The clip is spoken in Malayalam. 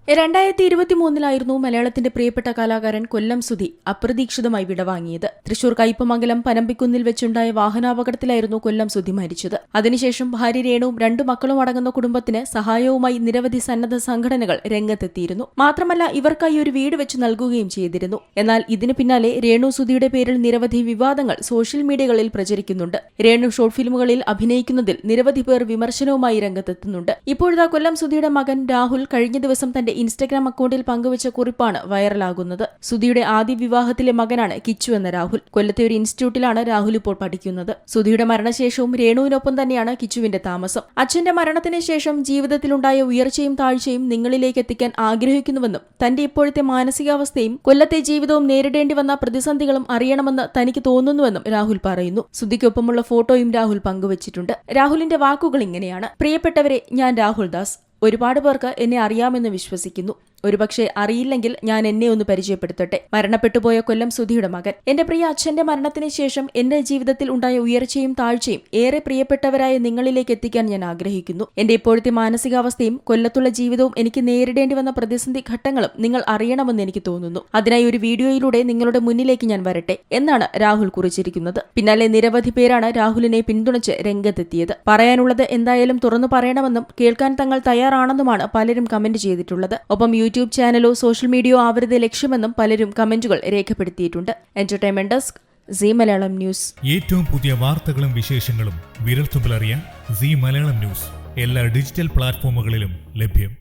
2023 മലയാളത്തിന്റെ പ്രിയപ്പെട്ട കലാകാരൻ കൊല്ലം സുധി അപ്രതീക്ഷിതമായി വിടവാങ്ങിയത്. തൃശൂർ കയ്പമംഗലം പനമ്പിക്കുന്നിൽ വെച്ചുണ്ടായ വാഹനാപകടത്തിലായിരുന്നു കൊല്ലം സുധി മരിച്ചത്. അതിനുശേഷം ഭാര്യ രേണുവും 2 മക്കളും അടങ്ങുന്ന കുടുംബത്തിന് സഹായവുമായി നിരവധി സന്നദ്ധ സംഘടനകൾ രംഗത്തെത്തിയിരുന്നു. മാത്രമല്ല ഇവർക്കായി ഒരു വീട് വെച്ച് നൽകുകയും ചെയ്തിരുന്നു. എന്നാൽ ഇതിനു പിന്നാലെ രേണു സുധിയുടെ പേരിൽ നിരവധി വിവാദങ്ങൾ സോഷ്യൽ മീഡിയകളിൽ പ്രചരിക്കുന്നുണ്ട്. രേണു ഷോർട്ട് ഫിലിമുകളിൽ അഭിനയിക്കുന്നതിൽ നിരവധി പേർ വിമർശനവുമായി രംഗത്തെത്തുന്നുണ്ട്. ഇപ്പോഴത്തെ കൊല്ലം സുധിയുടെ മകൻ രാഹുൽ കഴിഞ്ഞ ദിവസം തന്റെ ഇൻസ്റ്റഗ്രാം അക്കൗണ്ടിൽ പങ്കുവച്ച കുറിപ്പാണ് വൈറലാകുന്നത്. സുധിയുടെ ആദ്യ വിവാഹത്തിലെ മകനാണ് കിച്ചു എന്ന രാഹുൽ. കൊല്ലത്തെ ഒരു ഇൻസ്റ്റിറ്റ്യൂട്ടിലാണ് രാഹുൽ ഇപ്പോൾ പഠിക്കുന്നത്. സുധിയുടെ മരണശേഷവും രേണുവിനൊപ്പം തന്നെയാണ് കിച്ചുവിന്റെ താമസം. അച്ഛന്റെ മരണത്തിന് ശേഷം ജീവിതത്തിലുണ്ടായ ഉയർച്ചയും താഴ്ചയും നിങ്ങളിലേക്ക് എത്തിക്കാൻ ആഗ്രഹിക്കുന്നുവെന്നും തന്റെ ഇപ്പോഴത്തെ മാനസികാവസ്ഥയും കൊല്ലത്തെ ജീവിതവും നേരിടേണ്ടി വന്ന പ്രതിസന്ധികളും അറിയണമെന്ന് തനിക്ക് തോന്നുന്നുവെന്നും രാഹുൽ പറയുന്നു. സുധിക്കൊപ്പമുള്ള ഫോട്ടോയും രാഹുൽ പങ്കുവച്ചിട്ടുണ്ട്. രാഹുലിന്റെ വാക്കുകൾ ഇങ്ങനെയാണ്: പ്രിയപ്പെട്ടവരെ, ഞാൻ രാഹുൽ ദാസ്. ഒരുപാട് പേർക്ക് എന്നെ അറിയാമെന്ന് വിശ്വസിക്കുന്നു. ഒരുപക്ഷെ അറിയില്ലെങ്കിൽ ഞാൻ എന്നെ ഒന്ന് പരിചയപ്പെടുത്തട്ടെ. മരണപ്പെട്ടുപോയ കൊല്ലം സുധിയുടെ മകൻ. എന്റെ പ്രിയ അച്ഛന്റെ മരണത്തിന് ശേഷം എന്റെ ജീവിതത്തിൽ ഉണ്ടായ ഉയർച്ചയും താഴ്ചയും ഏറെ പ്രിയപ്പെട്ടവരായ നിങ്ങളിലേക്ക് എത്തിക്കാൻ ഞാൻ ആഗ്രഹിക്കുന്നു. എന്റെ ഇപ്പോഴത്തെ മാനസികാവസ്ഥയും കൊല്ലത്തുള്ള ജീവിതവും എനിക്ക് നേരിടേണ്ടി വന്ന പ്രതിസന്ധി ഘട്ടങ്ങളും നിങ്ങൾ അറിയണമെന്ന് എനിക്ക് തോന്നുന്നു. അതിനായി ഒരു വീഡിയോയിലൂടെ നിങ്ങളുടെ മുന്നിലേക്ക് ഞാൻ വരട്ടെ എന്നാണ് രാഹുൽ കുറിച്ചിരിക്കുന്നത്. പിന്നാലെ നിരവധി പേരാണ് രാഹുലിനെ പിന്തുണച്ച് രംഗത്തെത്തിയത്. പറയാനുള്ളത് എന്തായാലും തുറന്നു പറയണമെന്നും കേൾക്കാൻ തങ്ങൾ തയ്യാറാണെന്നുമാണ് പലരും കമന്റ് ചെയ്തിട്ടുള്ളത്. ഒപ്പം യൂട്യൂബ് ചാനലോ സോഷ്യൽ മീഡിയയോ ആവരുത് ലക്ഷ്യമെന്നും പലരും കമന്റുകൾ രേഖപ്പെടുത്തിയിട്ടുണ്ട്. Entertainment desk, Zee Malayalam News. ഏറ്റവും പുതിയ വാർത്തകളും വിശേഷങ്ങളും വിരൽത്തുമ്പിലറിയാൻ സീ മലയാളം ന്യൂസ് എല്ലാ ഡിജിറ്റൽ പ്ലാറ്റ്ഫോമുകളിലും ലഭ്യം.